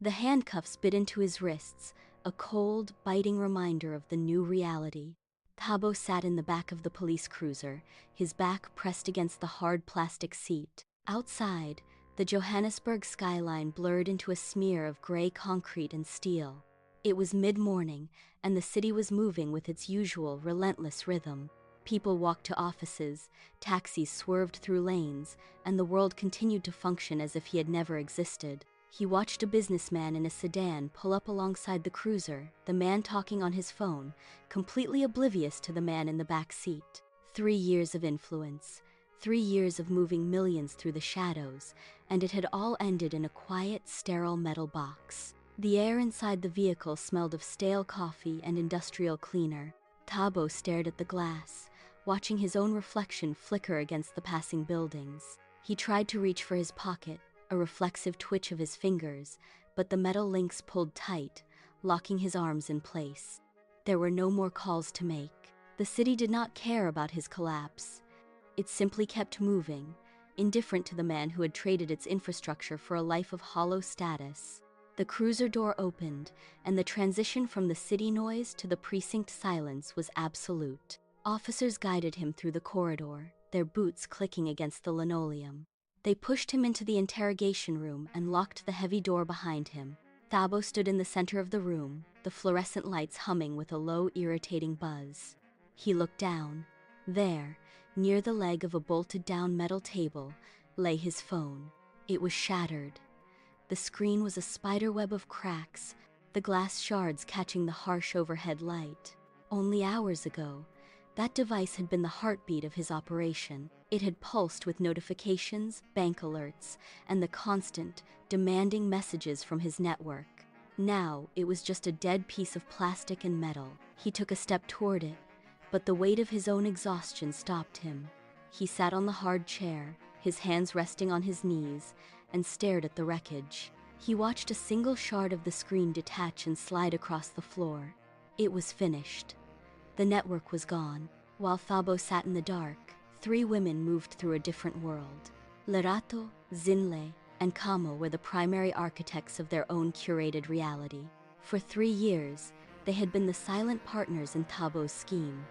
The handcuffs bit into his wrists, a cold, biting reminder of the new reality. Thabo sat in the back of the police cruiser, his back pressed against the hard plastic seat. Outside, the Johannesburg skyline blurred into a smear of gray concrete and steel. It was mid-morning, and the city was moving with its usual relentless rhythm. People walked to offices, taxis swerved through lanes, and the world continued to function as if he had never existed. He watched a businessman in a sedan pull up alongside the cruiser, the man talking on his phone, completely oblivious to the man in the back seat. 3 years of influence, 3 years of moving millions through the shadows, and it had all ended in a quiet, sterile metal box. The air inside the vehicle smelled of stale coffee and industrial cleaner. Thabo stared at the glass, watching his own reflection flicker against the passing buildings. He tried to reach for his pocket, a reflexive twitch of his fingers, but the metal links pulled tight, locking his arms in place. There were no more calls to make. The city did not care about his collapse. It simply kept moving, indifferent to the man who had traded its infrastructure for a life of hollow status. The cruiser door opened, and the transition from the city noise to the precinct silence was absolute. Officers guided him through the corridor, their boots clicking against the linoleum. They pushed him into the interrogation room and locked the heavy door behind him. Thabo stood in the center of the room, the fluorescent lights humming with a low, irritating buzz. He looked down. There, near the leg of a bolted-down metal table, lay his phone. It was shattered. The screen was a spiderweb of cracks, the glass shards catching the harsh overhead light. Only hours ago, that device had been the heartbeat of his operation. It had pulsed with notifications, bank alerts, and the constant, demanding messages from his network. Now, it was just a dead piece of plastic and metal. He took a step toward it, but the weight of his own exhaustion stopped him. He sat on the hard chair, his hands resting on his knees, and stared at the wreckage. He watched a single shard of the screen detach and slide across the floor. It was finished. The network was gone. While Thabo sat in the dark, 3 women moved through a different world. Lerato, M0NEY, and Kamo were the primary architects of their own curated reality. For 3 years, they had been the silent partners in Thabo's scheme,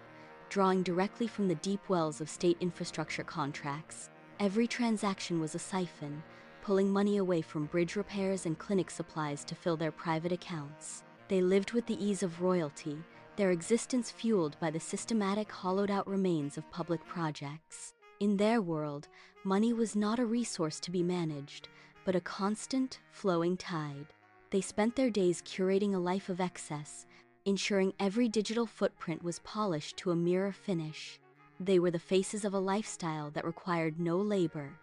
drawing directly from the deep wells of state infrastructure contracts. Every transaction was a siphon, pulling money away from bridge repairs and clinic supplies to fill their private accounts. They lived with the ease of royalty, their existence fueled by the systematic hollowed-out remains of public projects. In their world, money was not a resource to be managed, but a constant, flowing tide. They spent their days curating a life of excess, ensuring every digital footprint was polished to a mirror finish. They were the faces of a lifestyle that required no labor,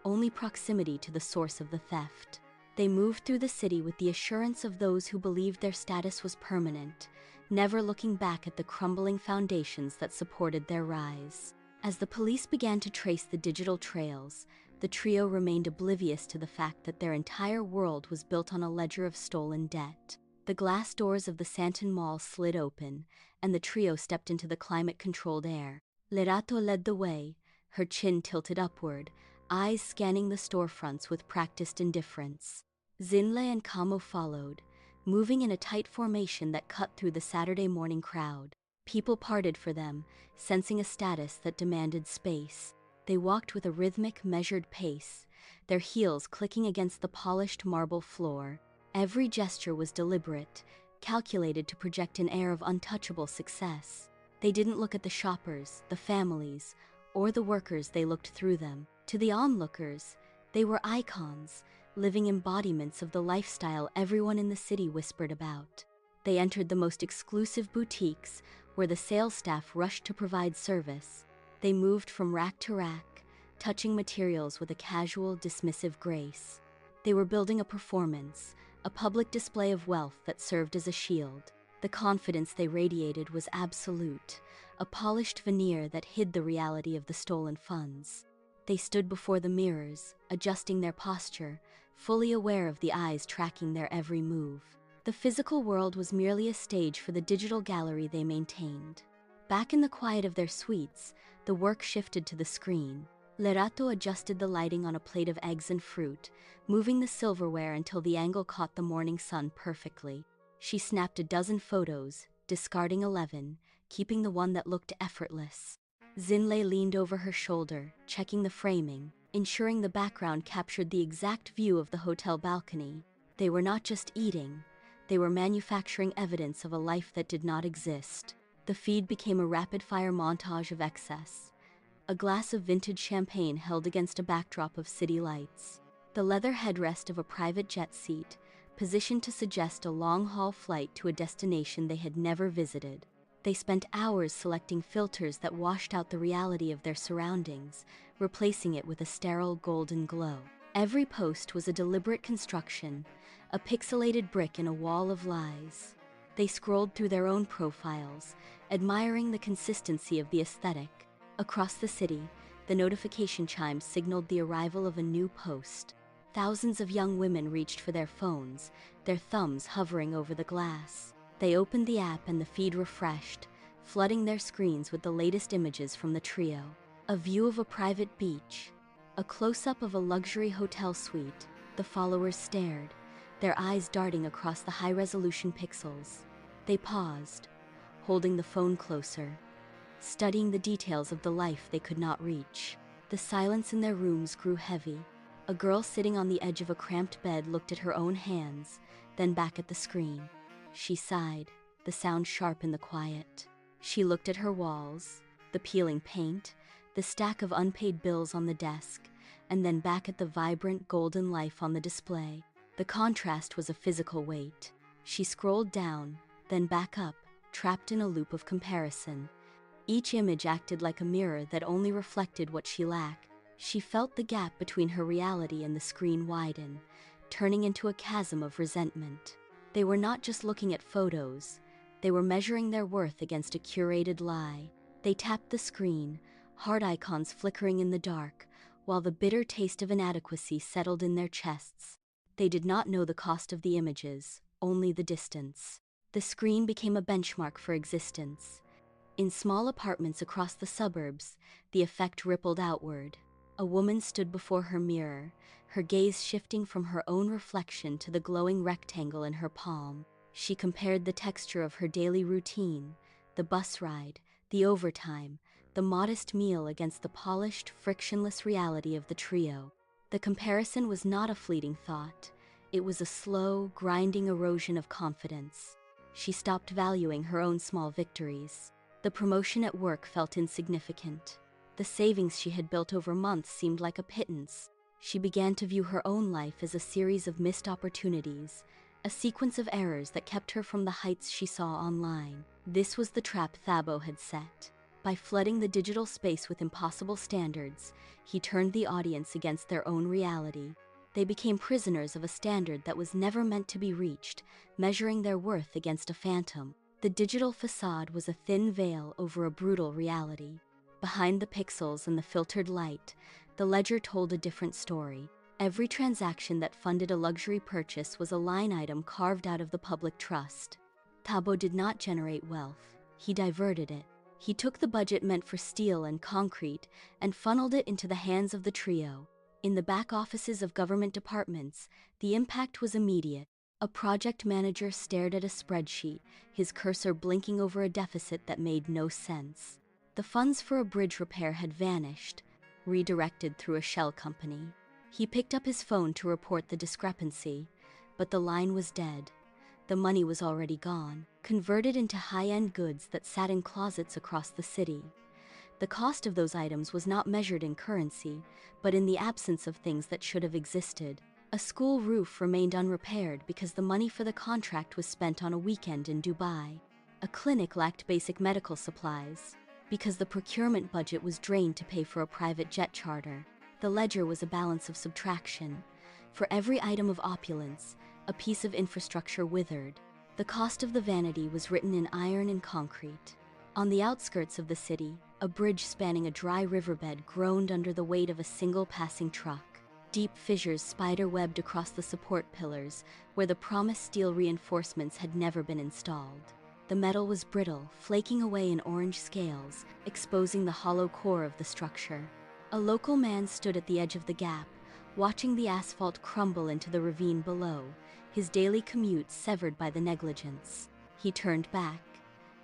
only proximity to the source of the theft. They moved through the city with the assurance of those who believed their status was permanent, never looking back at the crumbling foundations that supported their rise. As the police began to trace the digital trails, the trio remained oblivious to the fact that their entire world was built on a ledger of stolen debt. The glass doors of the Santon Mall slid open, and the trio stepped into the climate-controlled air. Lerato led the way, her chin tilted upward, eyes scanning the storefronts with practiced indifference. M0NEY and Kamo followed, moving in a tight formation that cut through the Saturday morning crowd. People parted for them, sensing a status that demanded space. They walked with a rhythmic, measured pace, their heels clicking against the polished marble floor. Every gesture was deliberate, calculated to project an air of untouchable success. They didn't look at the shoppers, the families, or the workers. They looked through them. To the onlookers, they were icons, living embodiments of the lifestyle everyone in the city whispered about. They entered the most exclusive boutiques, where the sales staff rushed to provide service. They moved from rack to rack, touching materials with a casual, dismissive grace. They were building a performance, a public display of wealth that served as a shield. The confidence they radiated was absolute, a polished veneer that hid the reality of the stolen funds. They stood before the mirrors, adjusting their posture, fully aware of the eyes tracking their every move. The physical world was merely a stage for the digital gallery they maintained. Back in the quiet of their suites, the work shifted to the screen. Lerato adjusted the lighting on a plate of eggs and fruit, moving the silverware until the angle caught the morning sun perfectly. She snapped a dozen photos, discarding 11, keeping the one that looked effortless. Xinlei leaned over her shoulder, checking the framing, ensuring the background captured the exact view of the hotel balcony. They were not just eating, they were manufacturing evidence of a life that did not exist. The feed became a rapid-fire montage of excess. A glass of vintage champagne held against a backdrop of city lights. The leather headrest of a private jet seat, positioned to suggest a long-haul flight to a destination they had never visited. They spent hours selecting filters that washed out the reality of their surroundings, replacing it with a sterile golden glow. Every post was a deliberate construction, a pixelated brick in a wall of lies. They scrolled through their own profiles, admiring the consistency of the aesthetic. Across the city, the notification chimes signaled the arrival of a new post. Thousands of young women reached for their phones, their thumbs hovering over the glass. They opened the app and the feed refreshed, flooding their screens with the latest images from the trio. A view of a private beach, a close-up of a luxury hotel suite. The followers stared, their eyes darting across the high-resolution pixels. They paused, holding the phone closer, studying the details of the life they could not reach. The silence in their rooms grew heavy. A girl sitting on the edge of a cramped bed looked at her own hands, then back at the screen. She sighed, the sound sharp in the quiet. She looked at her walls, the peeling paint, the stack of unpaid bills on the desk, and then back at the vibrant golden life on the display. The contrast was a physical weight. She scrolled down, then back up, trapped in a loop of comparison. Each image acted like a mirror that only reflected what she lacked. She felt the gap between her reality and the screen widen, turning into a chasm of resentment. They were not just looking at photos, they were measuring their worth against a curated lie. They tapped the screen, heart icons flickering in the dark, while the bitter taste of inadequacy settled in their chests. They did not know the cost of the images, only the distance. The screen became a benchmark for existence. In small apartments across the suburbs, the effect rippled outward. A woman stood before her mirror, her gaze shifting from her own reflection to the glowing rectangle in her palm. She compared the texture of her daily routine, the bus ride, the overtime, the modest meal against the polished, frictionless reality of the trio. The comparison was not a fleeting thought. It was a slow, grinding erosion of confidence. She stopped valuing her own small victories. The promotion at work felt insignificant. The savings she had built over months seemed like a pittance. She began to view her own life as a series of missed opportunities, a sequence of errors that kept her from the heights she saw online. This was the trap Thabo had set. By flooding the digital space with impossible standards, he turned the audience against their own reality. They became prisoners of a standard that was never meant to be reached, measuring their worth against a phantom. The digital facade was a thin veil over a brutal reality. Behind the pixels and the filtered light, the ledger told a different story. Every transaction that funded a luxury purchase was a line item carved out of the public trust. Thabo did not generate wealth, he diverted it. He took the budget meant for steel and concrete and funneled it into the hands of the trio. In the back offices of government departments, the impact was immediate. A project manager stared at a spreadsheet, his cursor blinking over a deficit that made no sense. The funds for a bridge repair had vanished, redirected through a shell company. He picked up his phone to report the discrepancy, but the line was dead. The money was already gone, converted into high-end goods that sat in closets across the city. The cost of those items was not measured in currency, but in the absence of things that should have existed. A school roof remained unrepaired because the money for the contract was spent on a weekend in Dubai. A clinic lacked basic medical supplies because the procurement budget was drained to pay for a private jet charter. The ledger was a balance of subtraction. For every item of opulence, a piece of infrastructure withered. The cost of the vanity was written in iron and concrete. On the outskirts of the city, a bridge spanning a dry riverbed groaned under the weight of a single passing truck. Deep fissures spider-webbed across the support pillars, where the promised steel reinforcements had never been installed. The metal was brittle, flaking away in orange scales, exposing the hollow core of the structure. A local man stood at the edge of the gap, watching the asphalt crumble into the ravine below, his daily commute severed by the negligence. He turned back,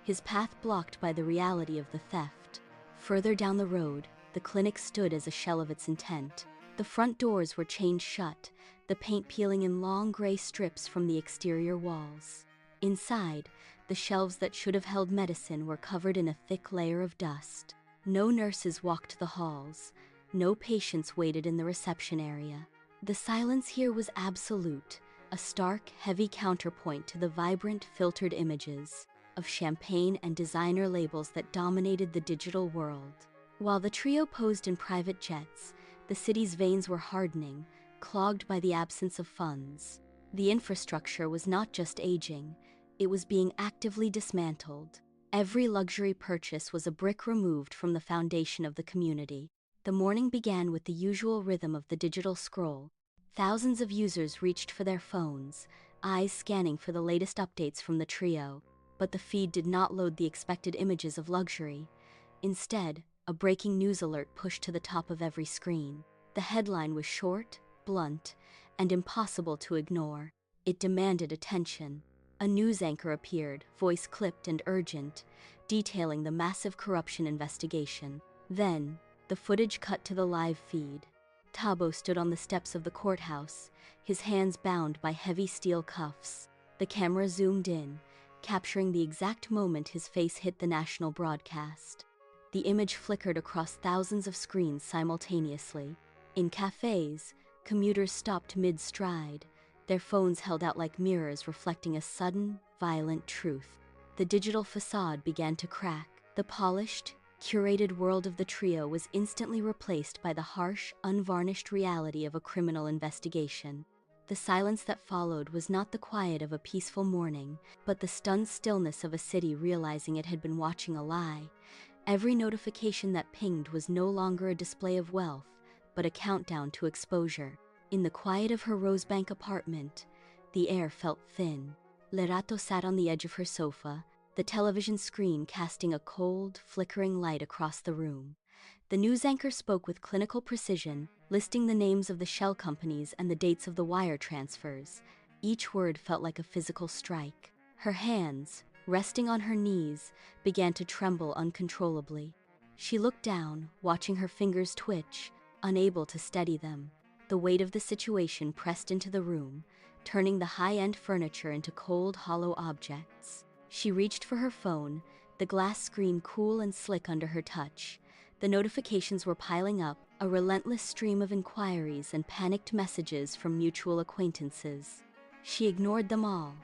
his path blocked by the reality of the theft. Further down the road, the clinic stood as a shell of its intent. The front doors were chained shut, the paint peeling in long gray strips from the exterior walls. Inside, the shelves that should have held medicine were covered in a thick layer of dust. No nurses walked the halls, no patients waited in the reception area. The silence here was absolute, a stark, heavy counterpoint to the vibrant, filtered images of champagne and designer labels that dominated the digital world. While the trio posed in private jets, the city's veins were hardening, clogged by the absence of funds. The infrastructure was not just aging, it was being actively dismantled. Every luxury purchase was a brick removed from the foundation of the community. The morning began with the usual rhythm of the digital scroll. Thousands of users reached for their phones, eyes scanning for the latest updates from the trio. But the feed did not load the expected images of luxury. Instead, a breaking news alert pushed to the top of every screen. The headline was short, blunt, and impossible to ignore. It demanded attention. A news anchor appeared, voice clipped and urgent, detailing the massive corruption investigation. Then, the footage cut to the live feed. Thabo stood on the steps of the courthouse, his hands bound by heavy steel cuffs. The camera zoomed in, capturing the exact moment his face hit the national broadcast. The image flickered across thousands of screens simultaneously. In cafes, commuters stopped mid-stride, their phones held out like mirrors reflecting a sudden, violent truth. The digital facade began to crack. The polished, curated world of the trio was instantly replaced by the harsh, unvarnished reality of a criminal investigation. The silence that followed was not the quiet of a peaceful morning, but the stunned stillness of a city realizing it had been watching a lie. Every notification that pinged was no longer a display of wealth, but a countdown to exposure. In the quiet of her Rosebank apartment, the air felt thin. Lerato sat on the edge of her sofa, the television screen casting a cold, flickering light across the room. The news anchor spoke with clinical precision, listing the names of the shell companies and the dates of the wire transfers. Each word felt like a physical strike. Her hands, resting on her knees, began to tremble uncontrollably. She looked down, watching her fingers twitch, unable to steady them. The weight of the situation pressed into the room, turning the high-end furniture into cold, hollow objects. She reached for her phone, the glass screen cool and slick under her touch. The notifications were piling up, a relentless stream of inquiries and panicked messages from mutual acquaintances. She ignored them all,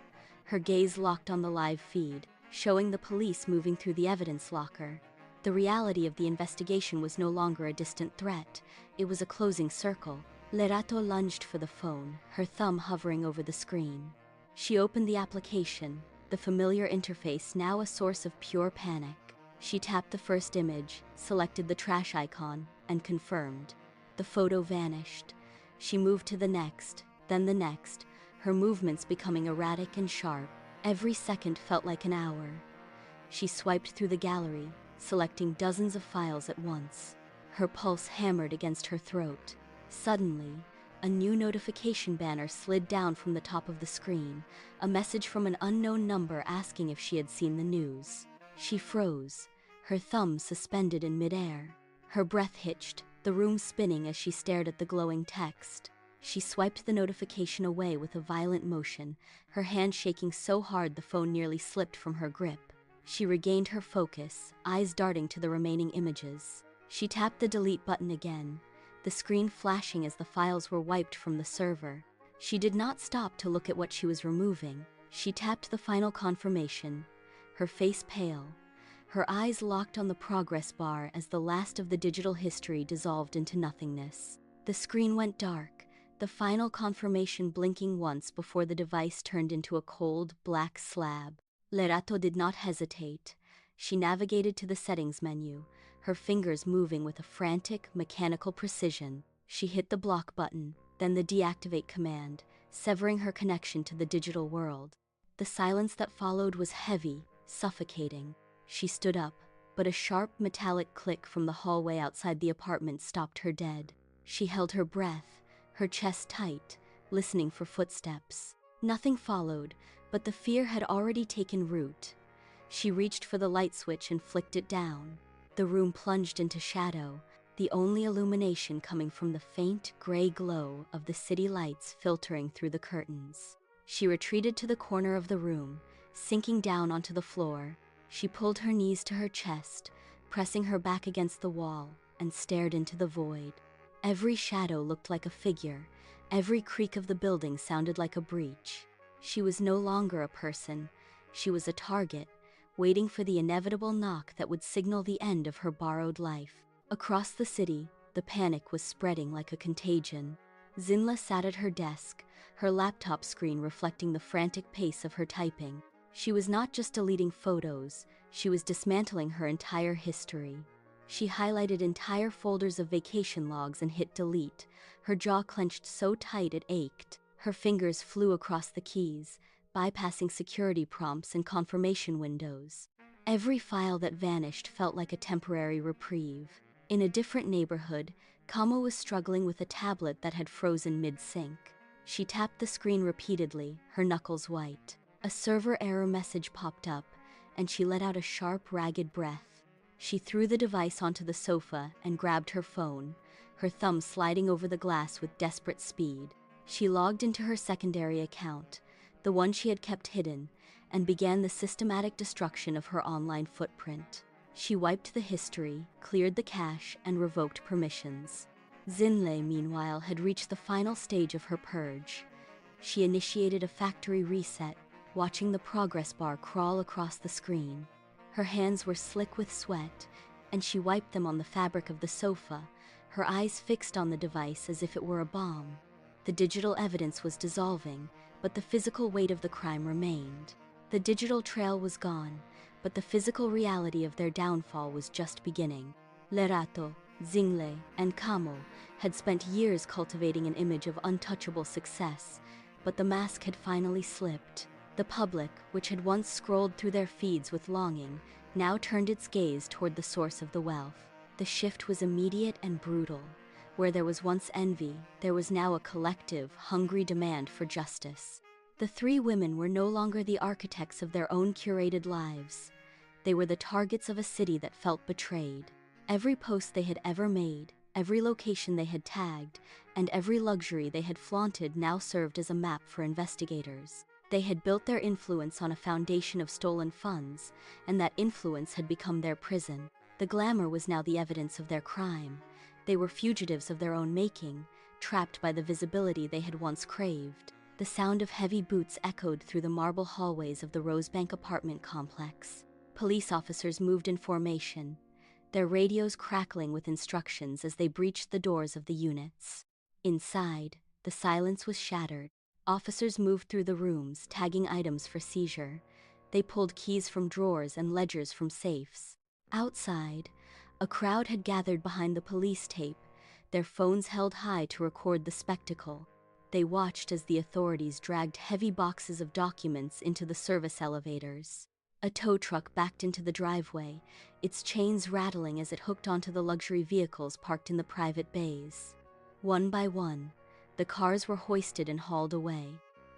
her gaze locked on the live feed, showing the police moving through the evidence locker. The reality of the investigation was no longer a distant threat, it was a closing circle. Lerato lunged for the phone, her thumb hovering over the screen. She opened the application, the familiar interface now a source of pure panic. She tapped the first image, selected the trash icon, and confirmed. The photo vanished. She moved to the next, then the next, her movements becoming erratic and sharp. Every second felt like an hour. She swiped through the gallery, selecting dozens of files at once. Her pulse hammered against her throat. Suddenly, a new notification banner slid down from the top of the screen, a message from an unknown number asking if she had seen the news. She froze, her thumb suspended in midair. Her breath hitched, the room spinning as she stared at the glowing text. She swiped the notification away with a violent motion, her hand shaking so hard the phone nearly slipped from her grip. She regained her focus, eyes darting to the remaining images. She tapped the delete button again, the screen flashing as the files were wiped from the server. She did not stop to look at what she was removing. She tapped the final confirmation, her face pale, her eyes locked on the progress bar as the last of the digital history dissolved into nothingness. The screen went dark, the final confirmation blinking once before the device turned into a cold, black slab. Lerato did not hesitate. She navigated to the settings menu, her fingers moving with a frantic, mechanical precision. She hit the block button, then the deactivate command, severing her connection to the digital world. The silence that followed was heavy, suffocating. She stood up, but a sharp metallic click from the hallway outside the apartment stopped her dead. She held her breath, her chest tight, listening for footsteps. Nothing followed, but the fear had already taken root. She reached for the light switch and flicked it down. The room plunged into shadow, the only illumination coming from the faint gray glow of the city lights filtering through the curtains. She retreated to the corner of the room, sinking down onto the floor. She pulled her knees to her chest, pressing her back against the wall, and stared into the void. Every shadow looked like a figure. Every creak of the building sounded like a breach. She was no longer a person. She was a target, waiting for the inevitable knock that would signal the end of her borrowed life. Across the city, the panic was spreading like a contagion. Zinla sat at her desk, her laptop screen reflecting the frantic pace of her typing. She was not just deleting photos, she was dismantling her entire history. She highlighted entire folders of vacation logs and hit delete, her jaw clenched so tight it ached. Her fingers flew across the keys, bypassing security prompts and confirmation windows. Every file that vanished felt like a temporary reprieve. In a different neighborhood, Kamo was struggling with a tablet that had frozen mid-sync. She tapped the screen repeatedly, her knuckles white. A server error message popped up, and she let out a sharp, ragged breath. She threw the device onto the sofa and grabbed her phone, her thumb sliding over the glass with desperate speed. She logged into her secondary account, the one she had kept hidden, and began the systematic destruction of her online footprint. She wiped the history, cleared the cache, and revoked permissions. M0NEY, meanwhile, had reached the final stage of her purge. She initiated a factory reset, watching the progress bar crawl across the screen. Her hands were slick with sweat, and she wiped them on the fabric of the sofa, her eyes fixed on the device as if it were a bomb. The digital evidence was dissolving, but the physical weight of the crime remained. The digital trail was gone, but the physical reality of their downfall was just beginning. Lerato, M0NEY, and Kamo had spent years cultivating an image of untouchable success, but the mask had finally slipped. The public, which had once scrolled through their feeds with longing, now turned its gaze toward the source of the wealth. The shift was immediate and brutal. Where there was once envy, there was now a collective, hungry demand for justice. The three women were no longer the architects of their own curated lives. They were the targets of a city that felt betrayed. Every post they had ever made, every location they had tagged, and every luxury they had flaunted now served as a map for investigators. They had built their influence on a foundation of stolen funds, and that influence had become their prison. The glamour was now the evidence of their crime. They were fugitives of their own making, trapped by the visibility they had once craved. The sound of heavy boots echoed through the marble hallways of the Rosebank apartment complex. Police officers moved in formation, their radios crackling with instructions as they breached the doors of the units. Inside, the silence was shattered. Officers moved through the rooms, tagging items for seizure. They pulled keys from drawers and ledgers from safes. Outside, a crowd had gathered behind the police tape, their phones held high to record the spectacle. They watched as the authorities dragged heavy boxes of documents into the service elevators. A tow truck backed into the driveway, its chains rattling as it hooked onto the luxury vehicles parked in the private bays. One by one, the cars were hoisted and hauled away.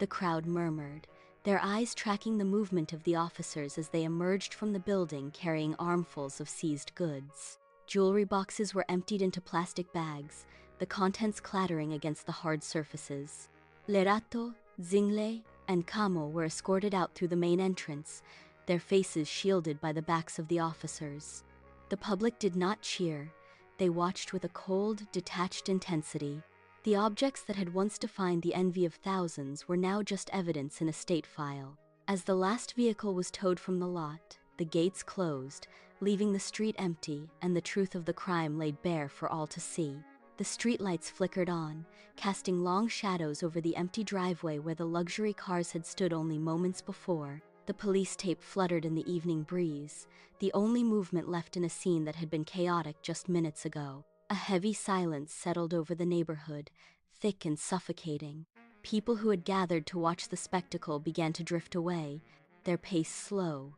The crowd murmured, their eyes tracking the movement of the officers as they emerged from the building carrying armfuls of seized goods. Jewelry boxes were emptied into plastic bags, the contents clattering against the hard surfaces. Lerato, M0NEY, and Kamo were escorted out through the main entrance, their faces shielded by the backs of the officers. The public did not cheer. They watched with a cold, detached intensity. The objects that had once defined the envy of thousands were now just evidence in a state file. As the last vehicle was towed from the lot, the gates closed, leaving the street empty, and the truth of the crime laid bare for all to see. The streetlights flickered on, casting long shadows over the empty driveway where the luxury cars had stood only moments before. The police tape fluttered in the evening breeze, the only movement left in a scene that had been chaotic just minutes ago. A heavy silence settled over the neighborhood, thick and suffocating. People who had gathered to watch the spectacle began to drift away, their pace slow,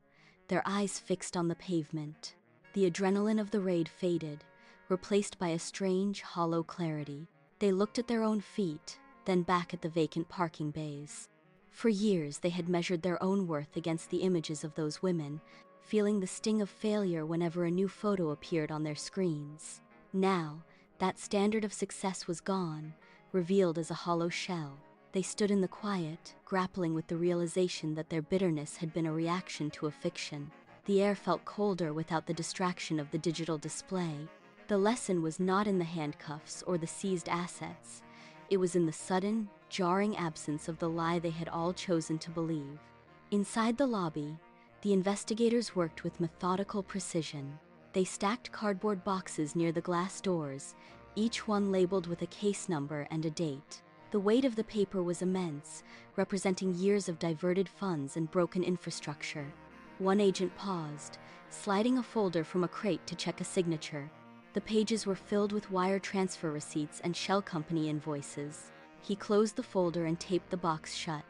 their eyes fixed on the pavement. The adrenaline of the raid faded, replaced by a strange, hollow clarity. They looked at their own feet, then back at the vacant parking bays. For years they had measured their own worth against the images of those women, feeling the sting of failure whenever a new photo appeared on their screens. Now, that standard of success was gone, revealed as a hollow shell. They stood in the quiet, grappling with the realization that their bitterness had been a reaction to a fiction. The air felt colder without the distraction of the digital display. The lesson was not in the handcuffs or the seized assets. It was in the sudden, jarring absence of the lie they had all chosen to believe. Inside the lobby, the investigators worked with methodical precision. They stacked cardboard boxes near the glass doors, each one labeled with a case number and a date. The weight of the paper was immense, representing years of diverted funds and broken infrastructure. One agent paused, sliding a folder from a crate to check a signature. The pages were filled with wire transfer receipts and shell company invoices. He closed the folder and taped the box shut,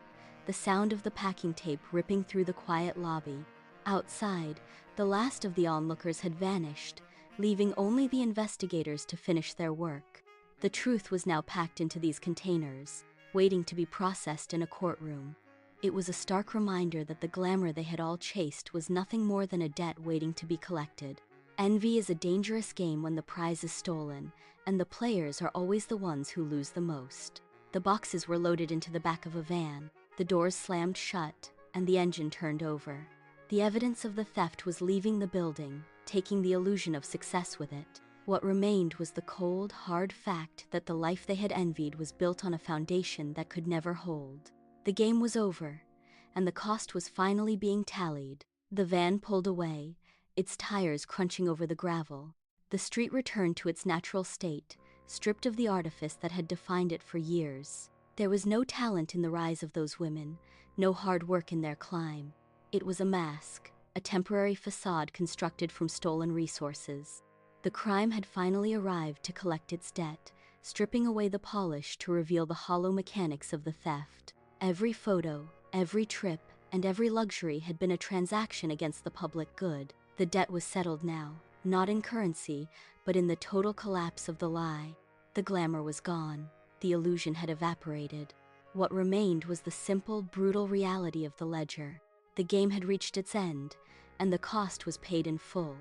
the sound of the packing tape ripping through the quiet lobby. Outside, the last of the onlookers had vanished, leaving only the investigators to finish their work. The truth was now packed into these containers, waiting to be processed in a courtroom. It was a stark reminder that the glamour they had all chased was nothing more than a debt waiting to be collected. Envy is a dangerous game when the prize is stolen, and the players are always the ones who lose the most. The boxes were loaded into the back of a van, the doors slammed shut, and the engine turned over. The evidence of the theft was leaving the building, taking the illusion of success with it. What remained was the cold, hard fact that the life they had envied was built on a foundation that could never hold. The game was over, and the cost was finally being tallied. The van pulled away, its tires crunching over the gravel. The street returned to its natural state, stripped of the artifice that had defined it for years. There was no talent in the rise of those women, no hard work in their climb. It was a mask, a temporary facade constructed from stolen resources. The crime had finally arrived to collect its debt, stripping away the polish to reveal the hollow mechanics of the theft. Every photo, every trip, and every luxury had been a transaction against the public good. The debt was settled now, not in currency, but in the total collapse of the lie. The glamour was gone. The illusion had evaporated. What remained was the simple, brutal reality of the ledger. The game had reached its end, and the cost was paid in full.